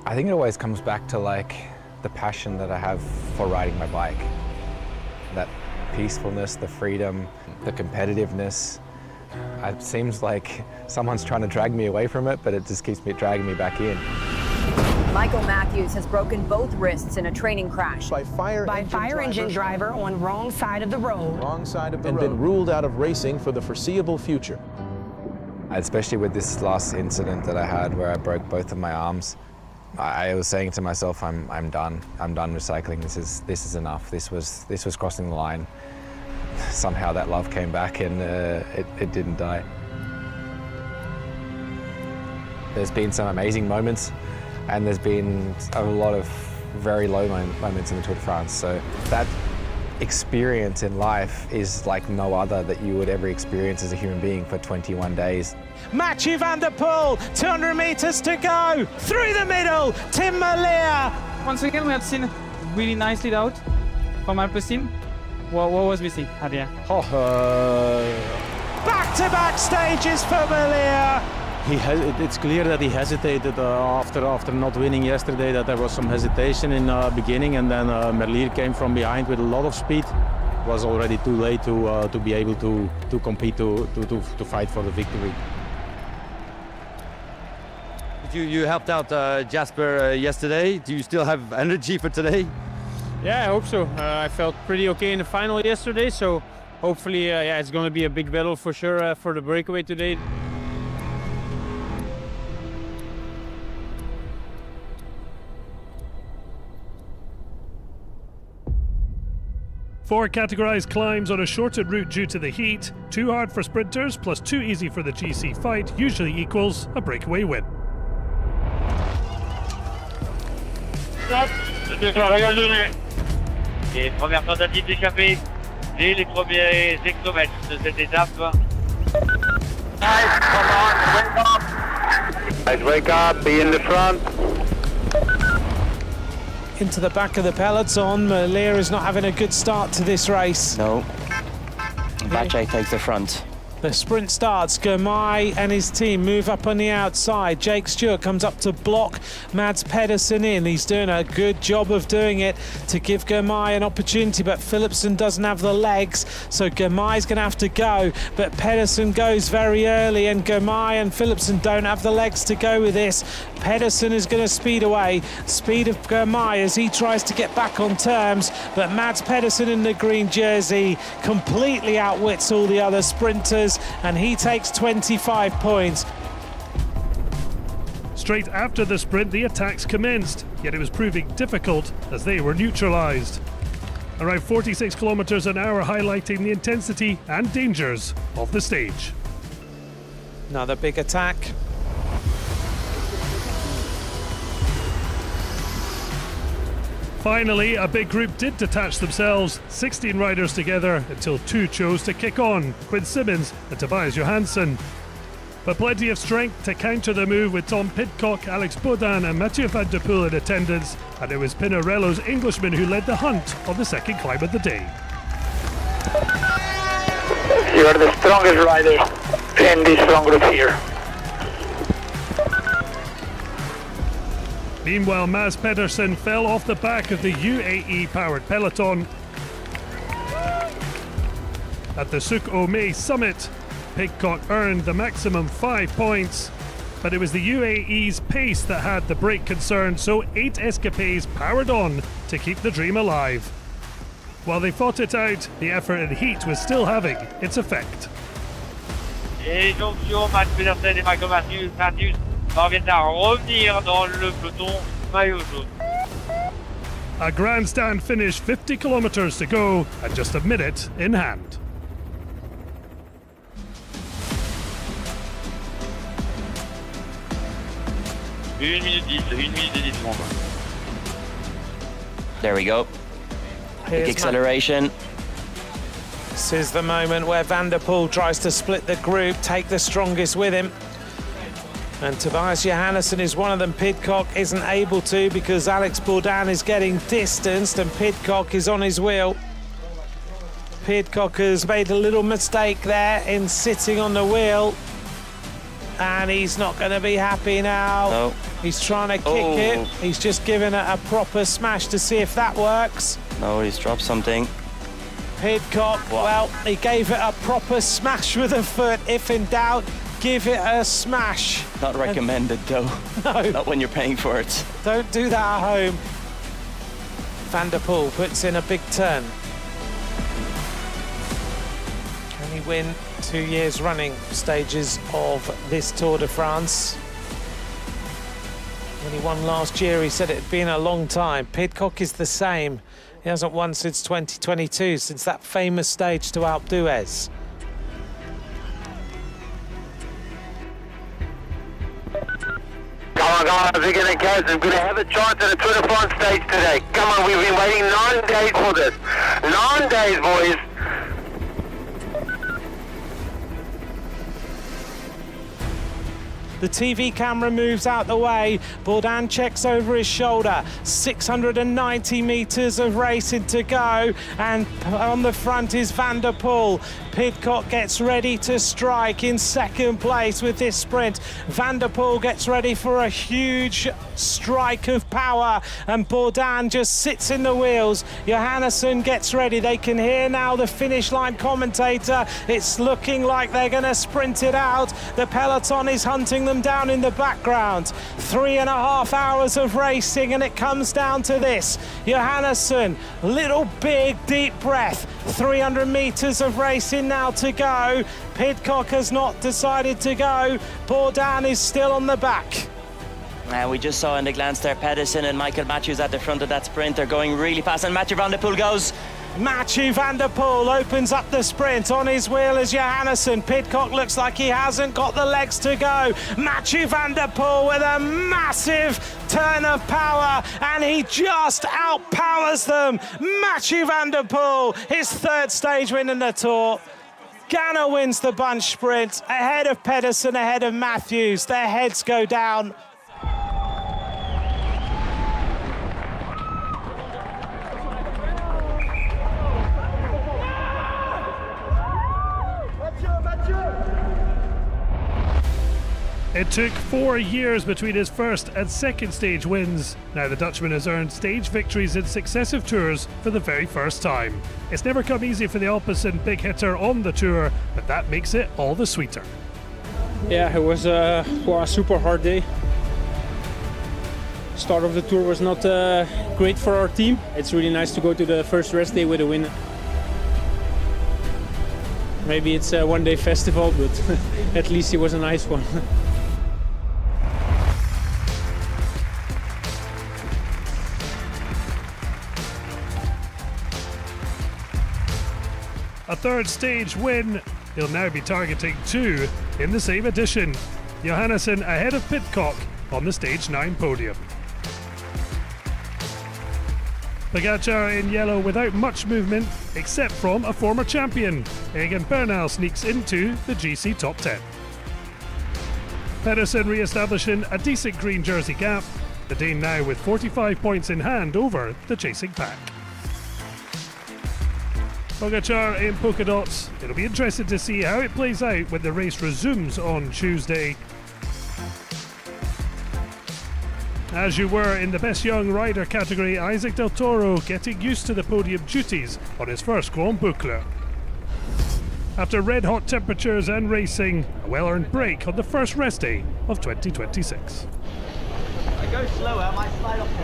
I think it always comes back to like the passion that I have for riding my bike. That peacefulness, the freedom, the competitiveness. It seems like someone's trying to drag me away from it, but it just keeps dragging me back in. Michael Matthews has broken both wrists in a training crash. By fire engine driver on wrong side of the road. Wrong side of the road. And been ruled out of racing for the foreseeable future. Especially with this last incident that I had where I broke both of my arms, I was saying to myself, I'm done. I'm done recycling. This is enough. This was crossing the line. Somehow that love came back and it didn't die. There's been some amazing moments and there's been a lot of very low moments in the Tour de France. So that experience in life is like no other that you would ever experience as a human being for 21 days. Mathieu van der Poel, 200 meters to go, through the middle, Tim Merlier. Once again, we have seen really nice lead out from Alpecin. What was missing at the end? Back-to-back stages for Merlier. It's clear that he hesitated after not winning yesterday, that there was some hesitation in the beginning, and then Merlier came from behind with a lot of speed. It was already too late to be able to compete, to fight for the victory. You helped out Jasper yesterday. Do you still have energy for today? Yeah, I hope so. I felt pretty okay in the final yesterday, so hopefully it's going to be a big battle for sure for the breakaway today. Four categorised climbs on a shortened route due to the heat. Too hard for sprinters plus too easy for the GC fight usually equals a breakaway win. Et première tentative d'échapper dès les premiers hectomètres de cette étape. Guys, come on, wake up! Guys, wake up, be in the front. Into the back of the peloton, Merlier is not having a good start to this race. No, Bacek takes the front. The sprint starts, Girmay and his team move up on the outside. Jake Stewart comes up to block Mads Pedersen in. He's doing a good job of doing it to give Girmay an opportunity, but Philipsen doesn't have the legs, so Girmay's going to have to go. But Pedersen goes very early, and Girmay and Philipsen don't have the legs to go with this. Pedersen is going to speed away. Speed of Girmay as he tries to get back on terms, but Mads Pedersen in the green jersey completely outwits all the other sprinters, and he takes 25 points. Straight after the sprint, the attacks commenced, yet it was proving difficult as they were neutralised. Around 46 kilometres an hour, highlighting the intensity and dangers of the stage. Another big attack. Finally, a big group did detach themselves, 16 riders together, until two chose to kick on, Quinn Simmons and Tobias Johansson. But plenty of strength to counter the move with Tom Pidcock, Alex Baudin and Mathieu van der Poel in attendance, and it was Pinarello's Englishman who led the hunt on the second climb of the day. You are the strongest rider in this long group here. Meanwhile, Mads Pedersen fell off the back of the UAE-powered peloton. At the Souk Omé summit, Pidcock earned the maximum 5 points, but it was the UAE's pace that had the break concern, so 8 escapades powered on to keep the dream alive. While they fought it out, the effort and heat was still having its effect. Et jonction, Mads Pedersen et Michael Matthews parviennent à revenir dans le peloton maillot jaune. A grandstand finish, 50 kilometres to go, and just a minute in hand. Une minute et 10 secondes. There we go. Big acceleration. This is the moment where Van der Poel tries to split the group, take the strongest with him. And Tobias Johannesson is one of them. Pidcock isn't able to because Alex Baudin is getting distanced and Pidcock is on his wheel. Pidcock has made a little mistake there in sitting on the wheel. and he's not going to be happy now. No. He's trying to kick it. He's just given it a proper smash to see if that works. No, he's dropped something. Pidcock, well, he gave it a proper smash with a foot. If in doubt, give it a smash. Not recommended though. No. Not when you're paying for it. Don't do that at home. Van der Poel puts in a big turn. Can he win 2 years running stages of this Tour de France? When he won last year, he said it had been a long time. Pidcock is the same. He hasn't won since 2022, since that famous stage to Alpe d'Huez. Come on, guys, we're going to go. We're going to have a chance at a Tour de France stage today. Come on, we've been waiting 9 days for this. 9 days, boys. The TV camera moves out the way. Bourdin checks over his shoulder. 690 metres of racing to go. And on the front is Van der Poel. Pidcock gets ready to strike in second place with this sprint. Van der Poel gets ready for a huge strike of power. And Bourdin just sits in the wheels. Johannesson gets ready. They can hear now the finish line commentator. It's looking like they're going to sprint it out. The peloton is hunting them down in the background. 3.5 hours of racing, and it comes down to this. Johannesson, little big deep breath. 300 metres of racing now to go. Pidcock has not decided to go. Bourdin is still on the back. We just saw in the glance there Pedersen and Michael Matthews at the front of that sprint. They're going really fast, and Mathieu van der Poel goes. Mathieu van der Poel opens up the sprint. On his wheel is Johannesson. Pidcock looks like he hasn't got the legs to go. Mathieu van der Poel with a massive turn of power, and he just outpowers them. Mathieu van der Poel, his third stage win in the Tour. Ganna wins the bunch sprint, ahead of Pedersen, ahead of Matthews. Their heads go down. It took 4 years between his first and second stage wins. Now the Dutchman has earned stage victories in successive tours for the very first time. It's never come easy for the Alpecin big hitter on the tour, but that makes it all the sweeter. Yeah, it was a super hard day. Start of the tour was not great for our team. It's really nice to go to the first rest day with a win. Maybe it's a one-day festival, but at least it was a nice one. A third stage win. He'll now be targeting 2 in the same edition. Johannesson ahead of Pidcock on the stage 9 podium. Pogačar in yellow without much movement, except from a former champion. Egan Bernal sneaks into the GC top 10. Pedersen re-establishing a decent green jersey gap. The Dane now with 45 points in hand over the chasing pack. Pogačar in polka dots. It'll be interesting to see how it plays out when the race resumes on Tuesday. As you were in the best young rider category, Isaac Del Toro getting used to the podium duties on his first Grand Boucle. After red-hot temperatures and racing, a well-earned break on the first rest day of 2026. I go slower, I might slide off